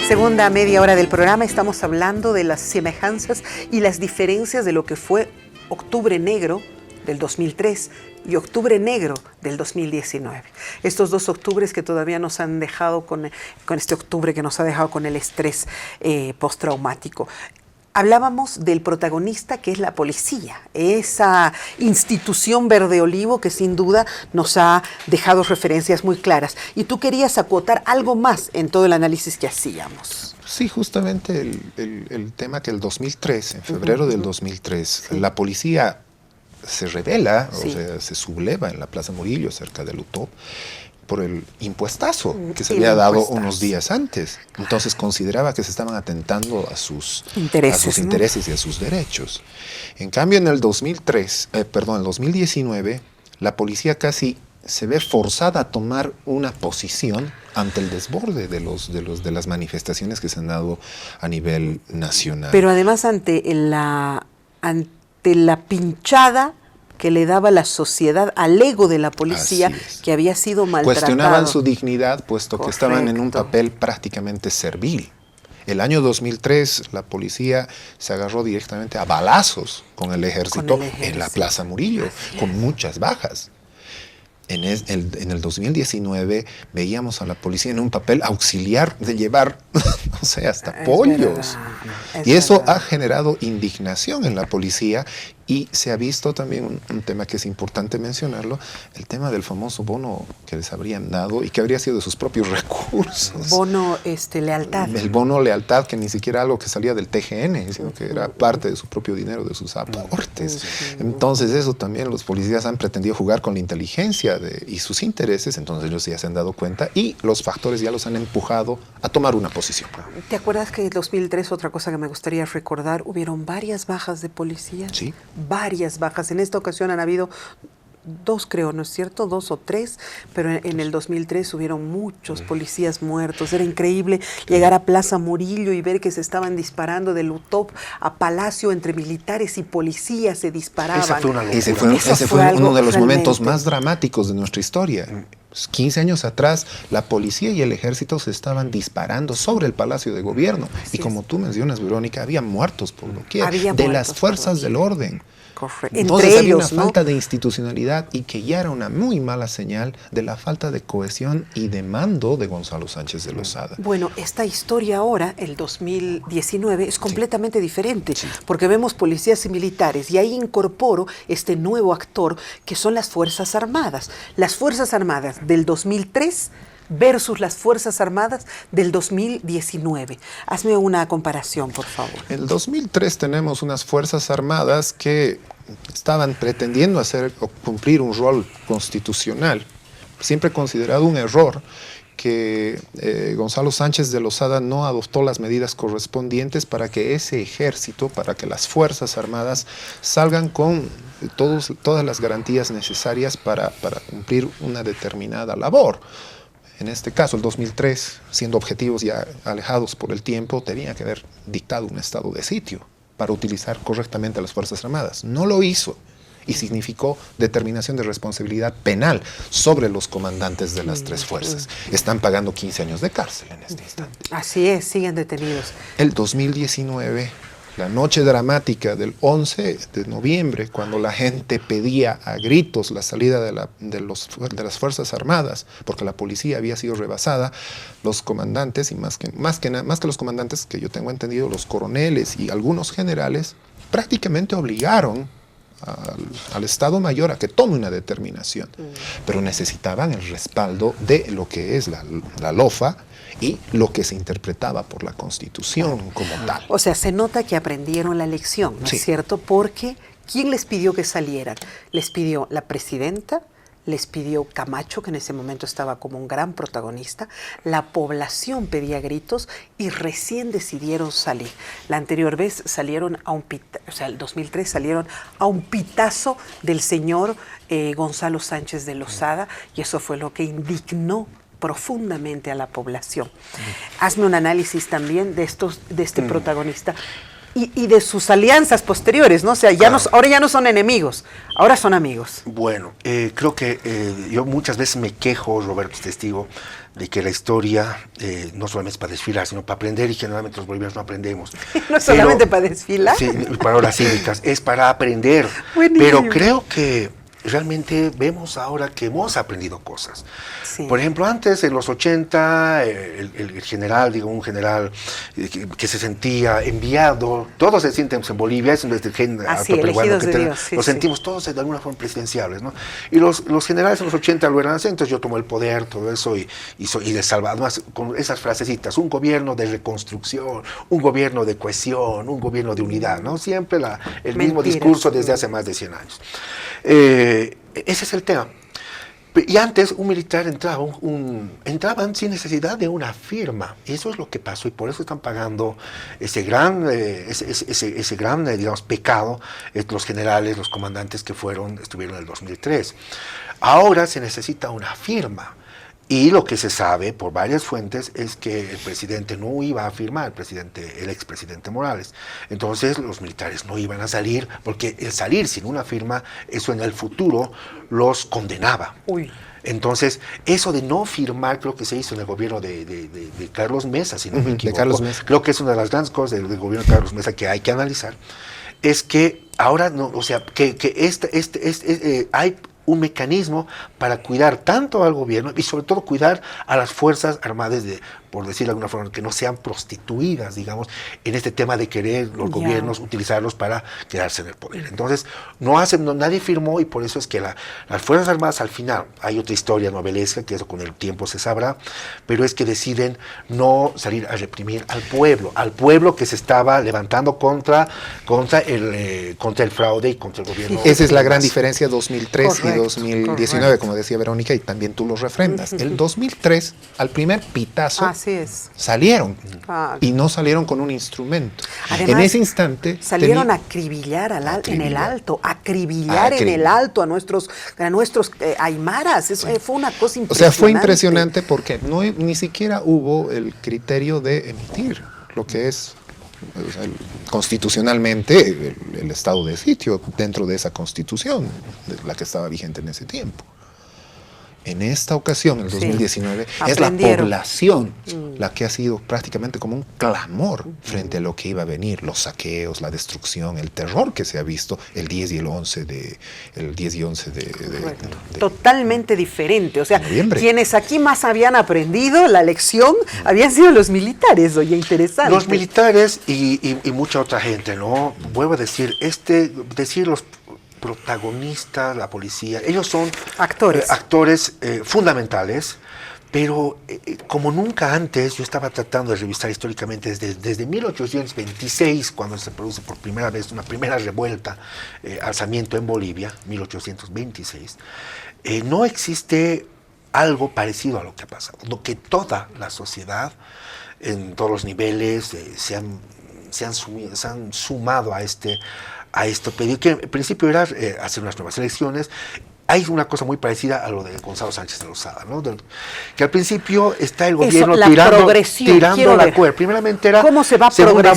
Segunda media hora del programa, estamos hablando de las semejanzas y las diferencias de lo que fue Octubre Negro del 2003 y Octubre Negro del 2019. Estos dos octubres que todavía nos han dejado con este octubre que nos ha dejado con el estrés postraumático. Hablábamos del protagonista, que es la policía, esa institución verde olivo que sin duda nos ha dejado referencias muy claras. Y tú querías acotar algo más en todo el análisis que hacíamos. Sí, justamente el tema que el 2003, en febrero del 2003, sí, la policía se rebela, sí, o sea, se subleva en la Plaza Murillo, cerca del UTOP, por el impuestazo que se había dado unos días antes. Entonces consideraba que se estaban atentando a sus intereses y a sus derechos. En cambio, en el 2019, la policía casi se ve forzada a tomar una posición ante el desborde de las manifestaciones que se han dado a nivel nacional. Pero además ante la pinchada que le daba la sociedad al ego de la policía, que había sido maltratado. Cuestionaban su dignidad, puesto que estaban en un papel prácticamente servil. El año 2003, la policía se agarró directamente a balazos con el ejército en la Plaza Murillo, con muchas bajas. En el 2019 veíamos a la policía en un papel auxiliar de llevar, no sé, hasta pollos. Y eso ha generado indignación en la policía, y se ha visto también un tema que es importante mencionarlo, el tema del famoso bono que les habrían dado y que habría sido de sus propios recursos. Bono lealtad. El bono lealtad, que ni siquiera algo que salía del TGN, sino que era parte de su propio dinero, de sus aportes. Entonces eso también los policías han pretendido jugar con la inteligencia y sus intereses, entonces ellos ya se han dado cuenta y los factores ya los han empujado a tomar una posición. ¿Te acuerdas que en 2003, otra cosa que me gustaría recordar, hubieron varias bajas de policías? Sí. Varias bajas. En esta ocasión han habido dos, creo, ¿no es cierto? 2 o 3, pero en el 2003 hubieron muchos policías muertos. Era increíble llegar a Plaza Murillo y ver que se estaban disparando del UTOP a Palacio, entre militares y policías se disparaban. Ese fue uno de los momentos más dramáticos de nuestra historia. 15 años atrás, la policía y el ejército se estaban disparando sobre el Palacio de Gobierno. Y como tú mencionas, Verónica, había muertos por doquier, de las fuerzas del orden. Correcto. Entonces Entre había ellos, una falta de institucionalidad, y que ya era una muy mala señal de la falta de cohesión y de mando de Gonzalo Sánchez de Lozada. Bueno, esta historia ahora, el 2019, es completamente diferente, porque vemos policías y militares, y ahí incorporo este nuevo actor que son las Fuerzas Armadas. Las Fuerzas Armadas del 2003 versus las Fuerzas Armadas del 2019. Hazme una comparación, por favor. En el 2003 tenemos unas Fuerzas Armadas que estaban pretendiendo hacer o cumplir un rol constitucional. Siempre he considerado un error que Gonzalo Sánchez de Lozada no adoptó las medidas correspondientes para que ese ejército, para que las Fuerzas Armadas salgan con todas las garantías necesarias para cumplir una determinada labor. En este caso, el 2003, siendo objetivos ya alejados por el tiempo, tenía que haber dictado un estado de sitio para utilizar correctamente a las Fuerzas Armadas. No lo hizo, y significó determinación de responsabilidad penal sobre los comandantes de las tres fuerzas. Están pagando 15 años de cárcel en este instante. Así es, siguen detenidos. El 2019... la noche dramática del 11 de noviembre, cuando la gente pedía a gritos la salida de las Fuerzas Armadas, porque la policía había sido rebasada, los comandantes, y más que los comandantes, que yo tengo entendido, los coroneles y algunos generales, prácticamente obligaron al Estado Mayor a que tome una determinación. Pero necesitaban el respaldo de lo que es la LOFA, y lo que se interpretaba por la Constitución como tal. O sea, se nota que aprendieron la lección, ¿no es cierto? Porque ¿quién les pidió que salieran? Les pidió la presidenta, les pidió Camacho, que en ese momento estaba como un gran protagonista, la población pedía gritos y recién decidieron salir. La anterior vez salieron el 2003 salieron a un pitazo del señor Gonzalo Sánchez de Lozada, y eso fue lo que indignó profundamente a la población. Hazme un análisis también de este protagonista y de sus alianzas posteriores, ¿no? O sea, ahora ya no son enemigos, ahora son amigos. Bueno, creo que yo muchas veces me quejo, Roberto es testigo, de que la historia no solamente es para desfilar, sino para aprender, y generalmente los bolivianos no aprendemos. No solamente para desfilar. Sí, para horas cívicas, es para aprender. Buenísimo. Pero creo que realmente vemos ahora que hemos aprendido cosas. Sí. Por ejemplo, antes, en los 80, el general, digo, un general que se sentía enviado, todos se sienten en Bolivia, es desde el gen elegidos de Dios, sí, lo sentimos todos de alguna forma presidenciables, ¿no? Y los generales en los 80 lo eran así, entonces yo tomo el poder, todo eso, y de salvar, además, con esas frasecitas, un gobierno de reconstrucción, un gobierno de cohesión, un gobierno de unidad, ¿no? Siempre el mismo discurso desde hace más de 100 años. Ese es el tema. Y antes un militar entraban sin necesidad de una firma. Eso es lo que pasó, y por eso están pagando ese gran digamos, pecado los generales, los comandantes que estuvieron en el 2003. Ahora se necesita una firma. Y lo que se sabe por varias fuentes es que el presidente no iba a firmar, el expresidente Morales. Entonces los militares no iban a salir, porque el salir sin una firma, eso en el futuro los condenaba. Uy. Entonces, eso de no firmar, creo que se hizo en el gobierno de Carlos Mesa, si no me equivoco. De Carlos Mesa. Creo que es una de las grandes cosas del gobierno de Carlos Mesa que hay que analizar. Es que ahora, no, o sea, hay un mecanismo para cuidar tanto al gobierno y sobre todo cuidar a las Fuerzas Armadas, por decirlo de alguna forma, que no sean prostituidas, digamos, en este tema de querer los gobiernos utilizarlos para quedarse en el poder. Entonces, nadie firmó, y por eso es que las Fuerzas Armadas al final, hay otra historia novelesca, que eso con el tiempo se sabrá, pero es que deciden no salir a reprimir al pueblo que se estaba levantando contra el fraude y contra el gobierno. Esa es la gran diferencia 2003 correcto, y 2019, correcto. Como decía Verónica, y también tú lo refrendas. El 2003, al primer pitazo, Así es. salieron, Ah. y no salieron con un instrumento. Además, en ese instante salieron a acribillar en el alto, acribillar en el alto a nuestros aymaras. Eso fue una cosa impresionante. O sea, fue impresionante porque ni siquiera hubo el criterio de emitir lo que es, o sea, constitucionalmente el estado de sitio dentro de esa constitución, de la que estaba vigente en ese tiempo. En esta ocasión, en el 2019, es la población la que ha sido prácticamente como un clamor frente a lo que iba a venir, los saqueos, la destrucción, el terror que se ha visto el 10 y el 11 de totalmente diferente. O sea, noviembre. Quienes aquí más habían aprendido la lección habían sido los militares. Oye, interesante. Los militares y mucha otra gente, ¿no? Vuelvo a decir, los protagonistas, la policía, ellos son actores fundamentales, pero como nunca antes, yo estaba tratando de revisar históricamente desde 1826, cuando se produce por primera vez una primera revuelta, alzamiento en Bolivia, 1826, no existe algo parecido a lo que ha pasado, lo que toda la sociedad, en todos los niveles, se han sumado a esto, que en principio era hacer unas nuevas elecciones. Hay una cosa muy parecida a lo de Gonzalo Sánchez de Lozada, ¿no? Que al principio está el gobierno tirando la cuerda. Primeramente era ¿cómo se va segunda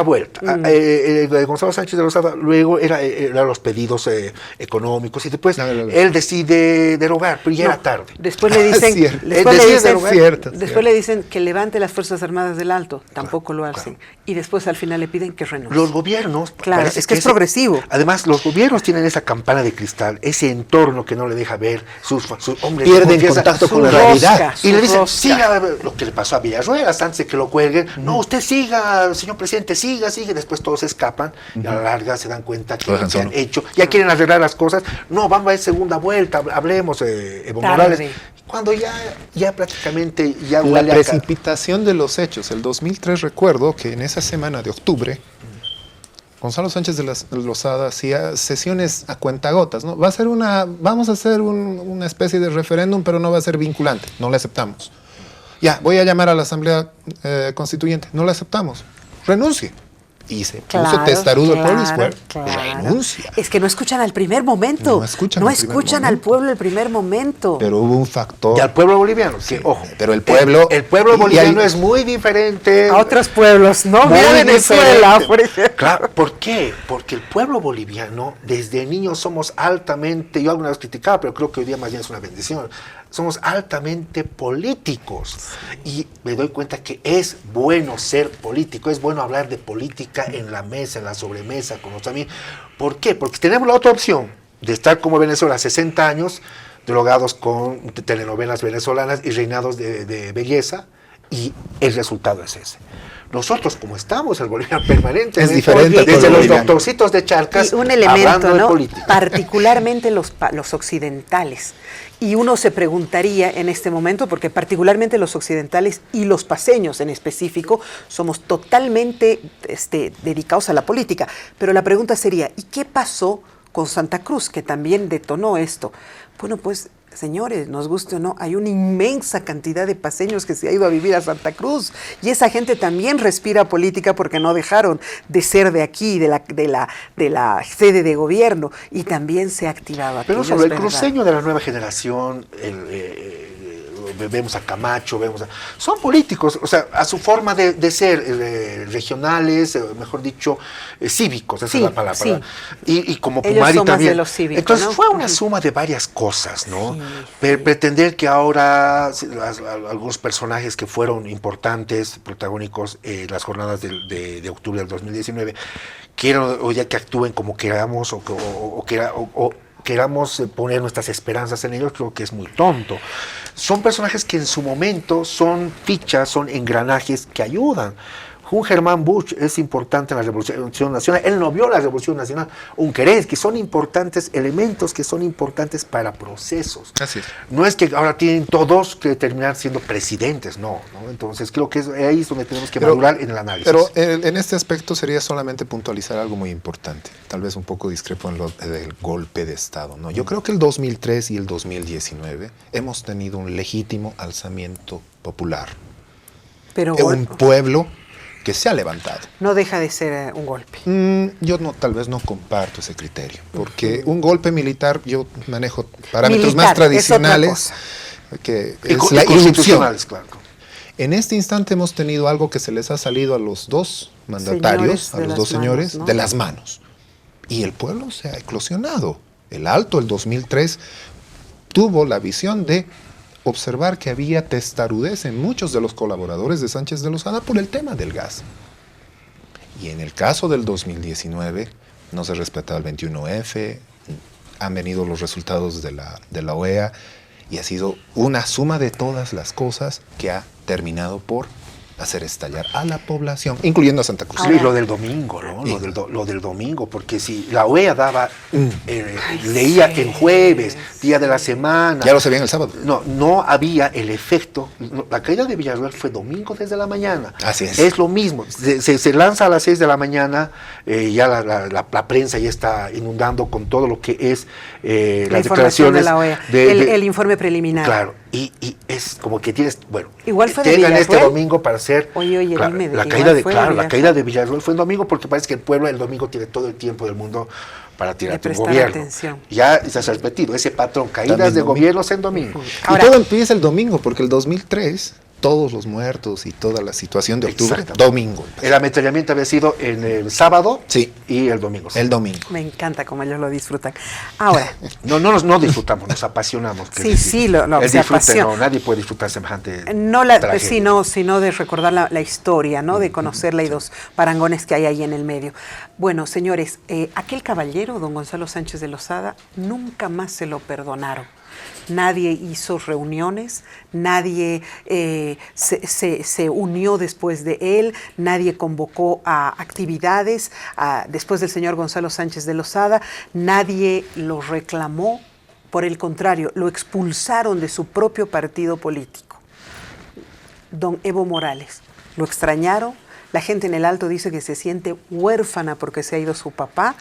vuelta. Gonzalo Sánchez de Lozada luego era los pedidos económicos, y después él decide derogar, pero ya era tarde. Después le dicen, después le dicen que levante las Fuerzas Armadas del Alto, tampoco lo hacen. Claro. Y después al final le piden que renuncie. Los gobiernos, claro, es que es progresivo. Además, los gobiernos tienen esa campana de cristal, ese entorno que no le deja ver sus hombres. Pierden contacto con la realidad. Y le dicen, siga lo que le pasó a Villarruelas antes de que lo cuelguen. No, usted siga, señor presidente, siga. Después todos se escapan y a la larga se dan cuenta que lo que han hecho. Ya quieren arreglar las cosas. No, vamos a ir segunda vuelta, hablemos, Evo Morales. Cuando ya prácticamente ya la precipitación de los hechos. El 2003 recuerdo que en esa semana de octubre, Gonzalo Sánchez de Lozada hacía sesiones a cuentagotas, ¿no? Vamos a hacer una especie de referéndum, pero no va a ser vinculante, no le aceptamos. Ya, voy a llamar a la Asamblea Constituyente, no le aceptamos, renuncie. Y se puso testarudo el pueblo y renuncia. Es que no escuchan al primer momento. No escuchan al pueblo el primer momento. Pero hubo un factor. Y al pueblo boliviano, sí, ojo. Pero el pueblo boliviano es muy diferente a otros pueblos, ¿no? Mira Venezuela, por ejemplo. Claro, ¿por qué? Porque el pueblo boliviano, desde niños somos altamente, yo alguna vez criticaba, pero creo que hoy día más bien es una bendición, somos altamente políticos. Y me doy cuenta que es bueno ser político, es bueno hablar de política en la mesa, en la sobremesa, con los amigos. ¿Por qué? Porque tenemos la otra opción de estar como Venezuela 60 años, drogados con telenovelas venezolanas y reinados de belleza, y el resultado es ese. Nosotros, como estamos en Bolivia permanente, es diferente desde los doctorcitos de Charcas, y un elemento, hablando de ¿no? política. Particularmente los occidentales. Y uno se preguntaría en este momento, porque particularmente los occidentales y los paceños en específico, somos totalmente dedicados a la política. Pero la pregunta sería, ¿y qué pasó con Santa Cruz, que también detonó esto? Bueno, pues, señores, nos guste o no, hay una inmensa cantidad de paceños que se ha ido a vivir a Santa Cruz, y esa gente también respira política porque no dejaron de ser de aquí, de la sede de gobierno, y también se ha activado aquí. Pero sobre el cruceño de la nueva generación, vemos a Camacho, son políticos, o sea, a su forma de ser, regionales, mejor dicho, cívicos, esa es la palabra. Sí. Y como Pumari también. De los cívicos, entonces, ¿no? fue una suma de varias cosas, ¿no? Sí. Pretender que ahora algunos personajes que fueron importantes, protagónicos en las jornadas de octubre del 2019, quieran o ya que actúen como queramos o queramos poner nuestras esperanzas en ellos, creo que es muy tonto. Son personajes que en su momento son fichas, son engranajes que ayudan. Un Germán Busch es importante en la Revolución Nacional. Él no vio la Revolución Nacional. Un Kerensky, son importantes elementos que son importantes para procesos. Así es. No es que ahora tienen todos que terminar siendo presidentes, no. Entonces creo que ahí es donde tenemos que madurar en el análisis. Pero en este aspecto sería solamente puntualizar algo muy importante. Tal vez un poco discrepo en lo del golpe de Estado, ¿no? Yo creo que el 2003 y el 2019 hemos tenido un legítimo alzamiento popular. Pero un pueblo que se ha levantado. No deja de ser un golpe. Yo tal vez no comparto ese criterio, porque un golpe militar, yo manejo parámetros más tradicionales, que es la irrupción. Claro. En este instante hemos tenido algo que se les ha salido a los dos mandatarios, a los dos señores, ¿no? De las manos. Y el pueblo se ha eclosionado. El Alto, el 2003, tuvo la visión de observar que había testarudez en muchos de los colaboradores de Sánchez de Lozada por el tema del gas. Y en el caso del 2019, no se respetaba el 21F, han venido los resultados de la OEA, y ha sido una suma de todas las cosas que ha terminado por hacer estallar a la población, incluyendo a Santa Cruz. Sí, lo del domingo, ¿no? Lo del domingo, porque si la OEA daba, leía en jueves, día de la semana. Ya lo sabían el sábado. No había el efecto. La caída de Villarroel fue domingo desde la mañana. Así es. Es lo mismo. Se lanza a las 6 de la mañana, ya la prensa ya está inundando con todo lo que es las declaraciones de la OEA, el informe preliminar. Claro. Y es como que tienes, bueno, igual fue tengan este domingo para hacer. Oye, claro, dime, la caída de Villarroel fue en domingo, porque parece que el pueblo el domingo tiene todo el tiempo del mundo para tirar tu gobierno. Atención. Ya se ha repetido ese patrón, caídas de gobiernos en domingo. Ahora, y todo empieza el domingo, porque el 2003, todos los muertos y toda la situación de octubre, domingo. El ametrallamiento había sido en el sábado, sí, y el domingo. El domingo. Me encanta cómo ellos lo disfrutan. Ahora. No disfrutamos, nos apasionamos. Sí, lo el disfrute, no, nadie puede disfrutar semejante sino de recordar la historia, ¿no? De conocerla y los parangones que hay ahí en el medio. Bueno, señores, aquel caballero, don Gonzalo Sánchez de Lozada, nunca más se lo perdonaron. Nadie hizo reuniones, nadie se unió después de él, nadie convocó a actividades después del señor Gonzalo Sánchez de Lozada, nadie lo reclamó, por el contrario, lo expulsaron de su propio partido político. Don Evo Morales, lo extrañaron, la gente en el Alto dice que se siente huérfana porque se ha ido su papá.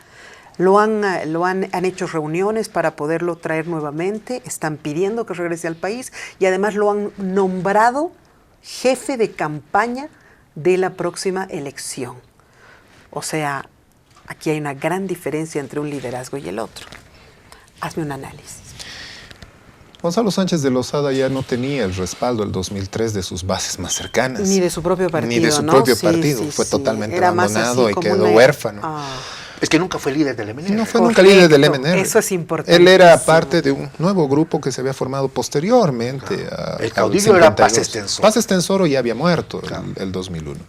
Han hecho reuniones para poderlo traer nuevamente, están pidiendo que regrese al país y además lo han nombrado jefe de campaña de la próxima elección. O sea, aquí hay una gran diferencia entre un liderazgo y el otro. Hazme un análisis. Gonzalo Sánchez de Lozada ya no tenía el respaldo del 2003 de sus bases más cercanas. Ni de su propio partido, Ni de su propio partido. Fue totalmente abandonado y quedó huérfano. Es que nunca fue líder del MNR. No fue nunca líder del MNR. Eso es importante. Él era parte de un nuevo grupo que se había formado posteriormente. El caudillo era Paz Extensor. Paz Extensor ya había muerto el 2001.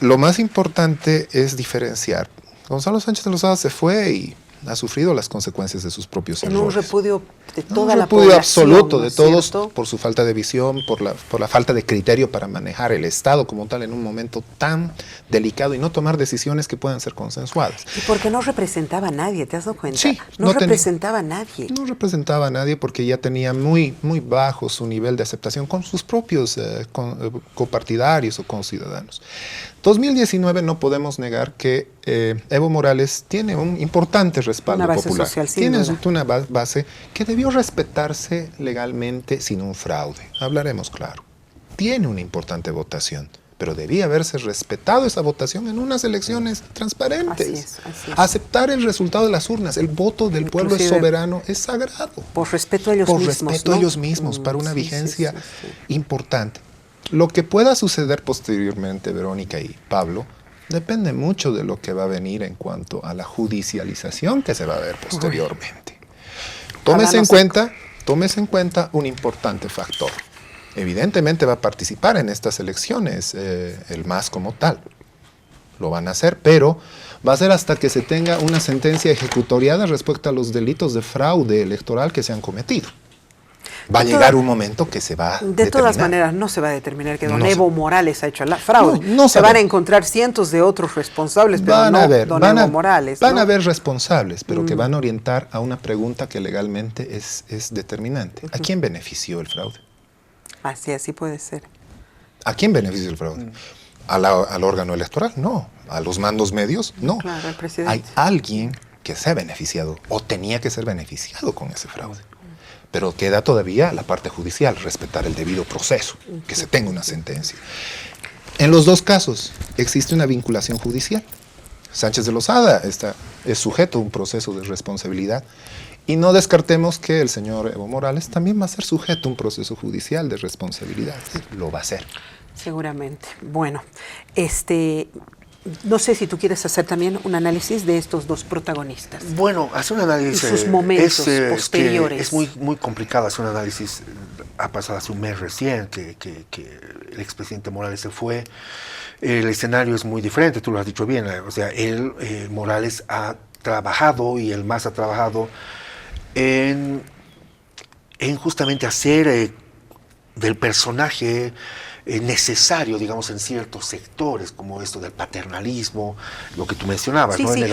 Lo más importante es diferenciar. Gonzalo Sánchez de Lozada se fue y ha sufrido las consecuencias de sus propios errores. En un repudio de toda la población. Un repudio absoluto de todos ¿cierto? por su falta de visión, por la falta de criterio para manejar el Estado como tal en un momento tan delicado y no tomar decisiones que puedan ser consensuadas. Y porque no representaba a nadie, ¿te has dado cuenta? Sí, no representaba a nadie. No representaba a nadie porque ya tenía muy, muy bajo su nivel de aceptación con sus propios copartidarios o conciudadanos. 2019 no podemos negar que Evo Morales tiene un importante respaldo una base popular. Social, tiene duda. una base que debió respetarse legalmente sin un fraude. Hablaremos claro. Tiene una importante votación, pero debía haberse respetado esa votación en unas elecciones transparentes. Así es. Aceptar el resultado de las urnas. El voto del pueblo es soberano, es sagrado. Por respeto a ellos mismos. Por respeto a ellos mismos, para una vigencia importante. Lo que pueda suceder posteriormente, Verónica y Pablo, depende mucho de lo que va a venir en cuanto a la judicialización que se va a ver posteriormente. Tómese en cuenta un importante factor. Evidentemente va a participar en estas elecciones el MAS como tal. Lo van a hacer, pero va a ser hasta que se tenga una sentencia ejecutoriada respecto a los delitos de fraude electoral que se han cometido. Va a llegar un momento que se va a De todas maneras, no se va a determinar que don Evo Morales ha hecho el fraude. No se van a encontrar cientos de otros responsables, pero van no a ver, don Evo Morales. Van a haber responsables, pero que van a orientar a una pregunta que legalmente es determinante. ¿A quién benefició el fraude? Así puede ser. ¿A quién benefició el fraude? ¿Al órgano electoral? No. ¿A los mandos medios? No. Claro, el presidente. Hay alguien que se ha beneficiado o tenía que ser beneficiado con ese fraude. Pero queda todavía la parte judicial, respetar el debido proceso, que se tenga una sentencia. En los dos casos existe una vinculación judicial. Sánchez de Lozada es sujeto a un proceso de responsabilidad y no descartemos que el señor Evo Morales también va a ser sujeto a un proceso judicial de responsabilidad. Lo va a hacer. Seguramente. Bueno, no sé si tú quieres hacer también un análisis de estos dos protagonistas. Bueno, hacer un análisis... Y sus momentos posteriores. Es muy complicado hacer un análisis. Ha pasado hace un mes recién que el expresidente Morales se fue. El escenario es muy diferente, tú lo has dicho bien. O sea, Morales ha trabajado y el MAS ha trabajado en justamente hacer del personaje necesario, digamos, en ciertos sectores, como esto del paternalismo, lo que tú mencionabas, ¿no? Sí.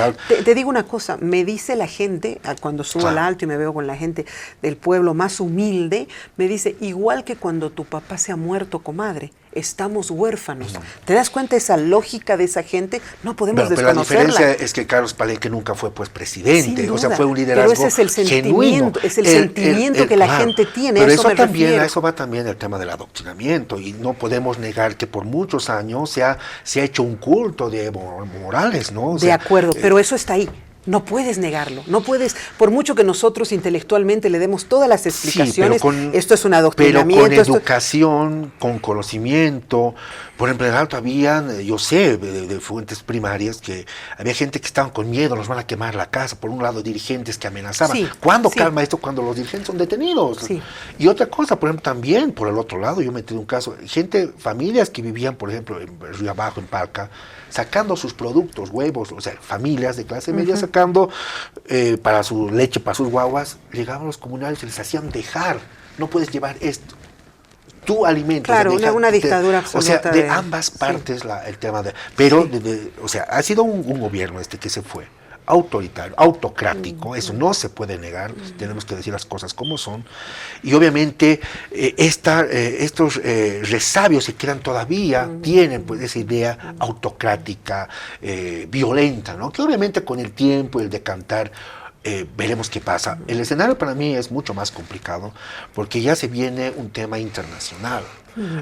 Te digo una cosa, me dice la gente, cuando subo al alto y me veo con la gente del pueblo más humilde, me dice, igual que cuando tu papá se ha muerto, comadre, estamos huérfanos. ¿Te das cuenta de esa lógica de esa gente? No podemos desconocerla. Pero la diferencia es que Carlos Palenque nunca fue pues presidente, o sea, fue un liderazgo pero ese es el genuino. Es el sentimiento que la gente tiene. Pero eso va también el tema del adoctrinamiento, y no podemos negar que por muchos años se ha hecho un culto de Evo Morales, ¿no? O sea, de acuerdo, pero eso está ahí. No puedes negarlo, no puedes, por mucho que nosotros intelectualmente le demos todas las explicaciones, esto es un adoctrinamiento. Pero con educación, con conocimiento. Por ejemplo, en el Alto habían, yo sé, de fuentes primarias, que había gente que estaban con miedo, nos van a quemar la casa. Por un lado, dirigentes que amenazaban. ¿Cuándo calma esto? Cuando los dirigentes son detenidos. Sí. Y otra cosa, por ejemplo, también, por el otro lado, yo me metí en un caso, familias que vivían, por ejemplo, en Río Abajo, en Palca, sacando sus productos, huevos, o sea, familias de clase media sacando para su leche, para sus guaguas, llegaban los comunales y les hacían dejar, no puedes llevar esto. Tú alimentas. Claro, una dictadura absoluta. O sea, de ambas partes el tema de... Pero, o sea, ha sido un gobierno que se fue. Autoritario, autocrático, eso no se puede negar, tenemos que decir las cosas como son, y obviamente estos resabios que quedan todavía tienen pues esa idea autocrática, violenta, ¿no? Que obviamente con el tiempo y el decantar veremos qué pasa. El escenario para mí es mucho más complicado porque ya se viene un tema internacional.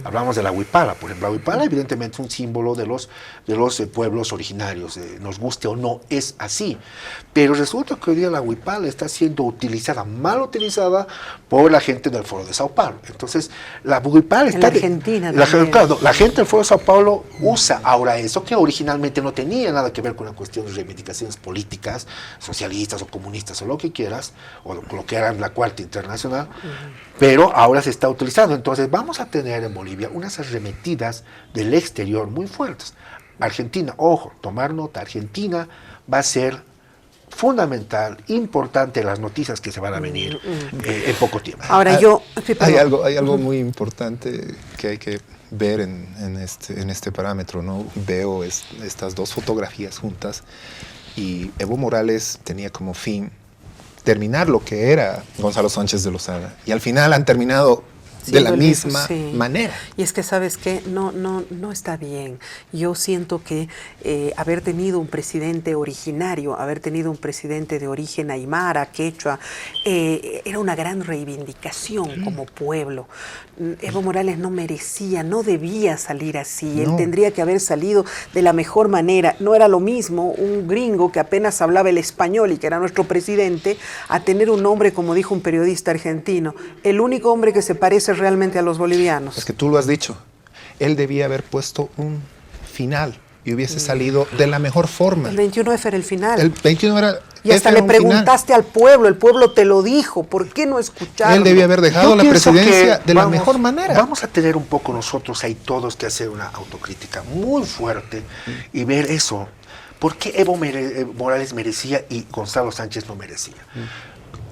Hablamos de la huipala, por ejemplo. La huipala evidentemente es un símbolo de los pueblos originarios, nos guste o no, es así. Pero resulta que hoy día la huipala está siendo utilizada, mal utilizada, por la gente del Foro de Sao Paulo. Entonces, la huipala está... En Argentina claro, la gente del Foro de Sao Paulo usa ahora eso, que originalmente no tenía nada que ver con la cuestión de reivindicaciones políticas, socialistas o comunistas o lo que quieras, o lo que era la Cuarta Internacional, pero ahora se está utilizando. Entonces vamos a tener en Bolivia unas arremetidas del exterior muy fuertes. Argentina, ojo, tomar nota, Argentina va a ser fundamental, importante las noticias que se van a venir en poco tiempo. Ahora hay algo muy importante que hay que ver en este parámetro, ¿no? Veo estas dos fotografías juntas y Evo Morales tenía como fin terminar lo que era Gonzalo Sánchez de Lozada y al final han terminado de la misma manera. Y es que, ¿sabes qué? No está bien. Yo siento que haber tenido un presidente originario, haber tenido un presidente de origen aymara, quechua, era una gran reivindicación como pueblo. Evo Morales no merecía, no debía salir así. Él tendría que haber salido de la mejor manera. No era lo mismo un gringo que apenas hablaba el español y que era nuestro presidente, a tener un hombre, como dijo un periodista argentino, el único hombre que se parece realmente a los bolivianos. Es que tú lo has dicho. Él debía haber puesto un final y hubiese salido de la mejor forma. El 21F era el final. El 21 era... Y hasta le preguntaste al pueblo, el pueblo te lo dijo, ¿por qué no escucharon? Él debía haber dejado la presidencia de la mejor manera. Vamos a tener un poco nosotros ahí todos que hacer una autocrítica muy fuerte y ver eso. ¿Por qué Evo Morales merecía y Gonzalo Sánchez no merecía?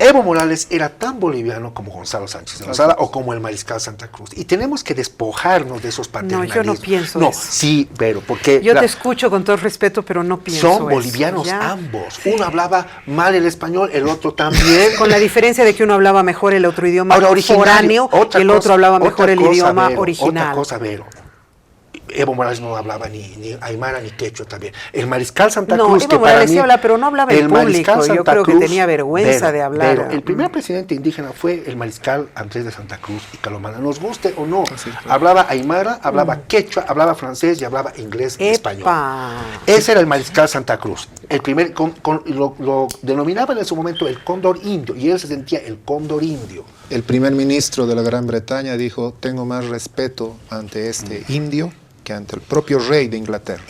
Evo Morales era tan boliviano como Gonzalo Sánchez de Lozada o como el Mariscal Santa Cruz. Y tenemos que despojarnos de esos paternalismos. No, yo no pienso eso. Sí, pero porque... Yo te escucho con todo respeto, pero no pienso Son bolivianos ambos. Uno hablaba mal el español, el otro también. Con la diferencia de que uno hablaba mejor el otro idioma foráneo y el otro hablaba mejor el idioma original. Otra cosa, Vero. Evo Morales no hablaba ni aymara ni quechua también. El Mariscal Santa Cruz, Evo Morales sí habla, pero no hablaba en público. Yo creo que tenía vergüenza de hablar. Pero el primer presidente indígena fue el Mariscal Andrés de Santa Cruz y Calomana. Nos guste o no, hablaba aymara, hablaba quechua, hablaba francés y hablaba inglés y español. Ese era el Mariscal Santa Cruz. El primer, lo denominaban en su momento el cóndor indio, y él se sentía el cóndor indio. El primer ministro de la Gran Bretaña dijo, tengo más respeto ante este indio que ante el propio rey de Inglaterra.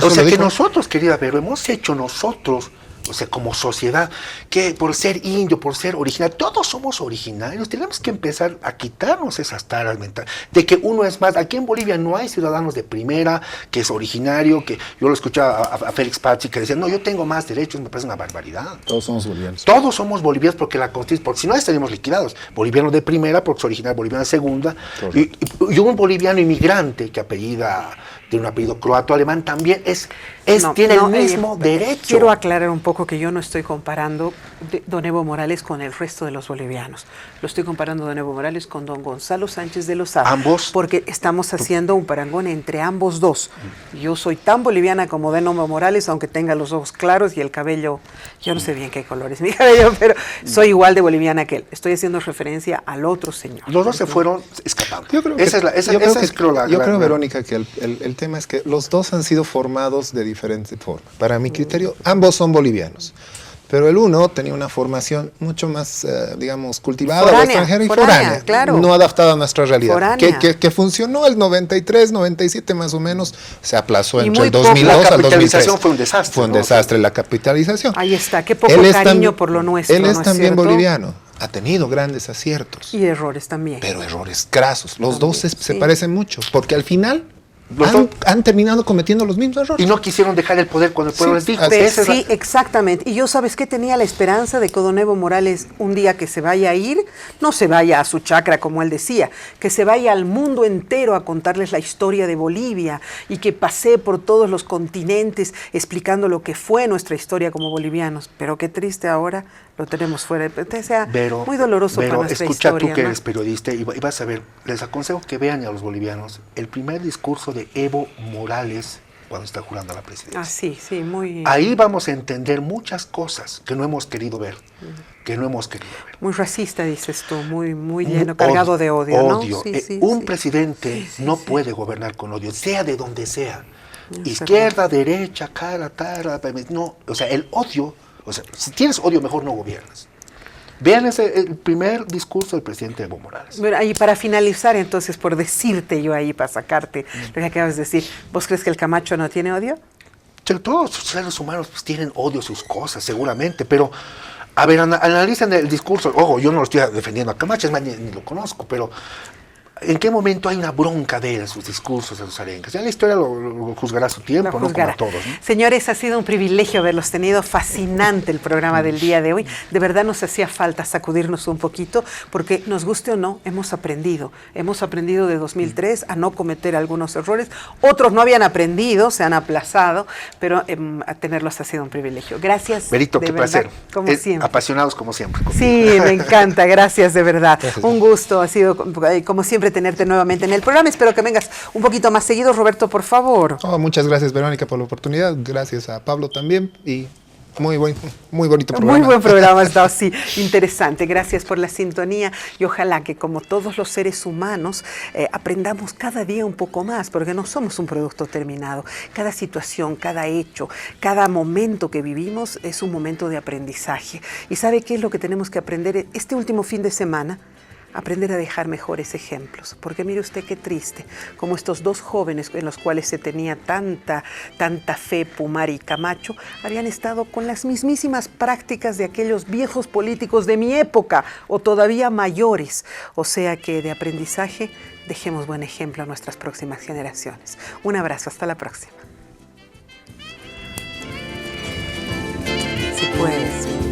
O sea que nosotros, querida Vero, hemos hecho nosotros, o sea, como sociedad, que por ser indio, por ser original, todos somos originarios, tenemos que empezar a quitarnos esas taras mentales, de que uno es más. Aquí en Bolivia no hay ciudadanos de primera, que es originario, que yo lo escuchaba a Félix Pazzi, que decía, no, yo tengo más derechos, me parece una barbaridad. Todos somos bolivianos. Todos somos bolivianos porque la Constitución, porque si no estaríamos liquidados. Boliviano de primera, porque es original, boliviano de segunda, y un boliviano inmigrante que tiene un apellido croato-alemán, también tiene el mismo derecho. Quiero aclarar un poco que yo no estoy comparando don Evo Morales con el resto de los bolivianos. Lo estoy comparando don Evo Morales con don Gonzalo Sánchez de Lozada. Ambos. Porque estamos haciendo un parangón entre ambos dos. Yo soy tan boliviana como don Evo Morales, aunque tenga los ojos claros y el cabello, yo no sé bien qué color es mi cabello, pero soy igual de boliviana que él. Estoy haciendo referencia al otro señor. Los dos se fueron escapando. Yo creo, Verónica, que el tema es que los dos han sido formados de diferente forma. Para mi criterio, ambos son bolivianos. Pero el uno tenía una formación mucho más, digamos, cultivada, extranjera y foránea, claro. No adaptada a nuestra realidad. Que funcionó el 93, 97 más o menos, se aplazó entre el 2002 al 2003. La capitalización fue un desastre. Fue un desastre la capitalización. Ahí está, qué poco cariño por lo nuestro. Él es también boliviano. Ha tenido grandes aciertos. Y errores también. Pero errores grasos. Los dos se parecen mucho, porque al final han terminado cometiendo los mismos errores. Y no quisieron dejar el poder cuando el pueblo les dijo. Sí, exactamente. Y yo, ¿sabes qué? Tenía la esperanza de que don Evo Morales, un día que se vaya a ir, no se vaya a su chacra, como él decía, que se vaya al mundo entero a contarles la historia de Bolivia y que pasee por todos los continentes explicando lo que fue nuestra historia como bolivianos. Pero qué triste ahora lo tenemos fuera. O sea, muy doloroso para nuestra escucha historia. Tú que eres periodista y vas a ver, les aconsejo que vean a los bolivianos el primer discurso de Evo Morales cuando está jurando a la presidencia. Sí, muy... Ahí vamos a entender muchas cosas que no hemos querido ver, Muy racista, dices tú, muy lleno, cargado de odio, ¿no? Un presidente no puede gobernar con odio, sea de donde sea. Izquierda, derecha, cara, no, o sea, el odio, o sea, si tienes odio, mejor no gobiernas. Vean el primer discurso del presidente Evo Morales. Bueno, y para finalizar, entonces, por decirte yo ahí, para sacarte lo que acabas de decir, ¿vos crees que el Camacho no tiene odio? Todos los seres humanos pues, tienen odio sus cosas, seguramente, pero, a ver, analicen el discurso. Ojo, yo no lo estoy defendiendo a Camacho, es más, ni lo conozco, pero ¿en qué momento hay una bronca de él en sus discursos, en sus arengas? Ya la historia lo juzgará a su tiempo, ¿no? Como a todos, ¿no? Señores, ha sido un privilegio haberlos tenido. Fascinante el programa del día de hoy. De verdad nos hacía falta sacudirnos un poquito, porque nos guste o no, hemos aprendido. Hemos aprendido de 2003 a no cometer algunos errores. Otros no habían aprendido, se han aplazado, pero a tenerlos ha sido un privilegio. Gracias. Berito, qué placer. Como siempre. Apasionados como siempre. Sí, me encanta. Gracias, de verdad. Gracias. Un gusto. Ha sido, como siempre, tenerte nuevamente en el programa. Espero que vengas un poquito más seguido. Roberto, por favor. Muchas gracias, Verónica, por la oportunidad. Gracias a Pablo también. Y muy bonito programa. Muy buen programa, está así, interesante. Gracias por la sintonía y ojalá que, como todos los seres humanos, aprendamos cada día un poco más, porque no somos un producto terminado. Cada situación, cada hecho, cada momento que vivimos es un momento de aprendizaje. ¿Y sabe qué es lo que tenemos que aprender este último fin de semana? Aprender a dejar mejores ejemplos, porque mire usted qué triste, como estos dos jóvenes en los cuales se tenía tanta fe, Pumar y Camacho, habían estado con las mismísimas prácticas de aquellos viejos políticos de mi época, o todavía mayores. O sea que de aprendizaje dejemos buen ejemplo a nuestras próximas generaciones. Un abrazo, hasta la próxima. Si puedes.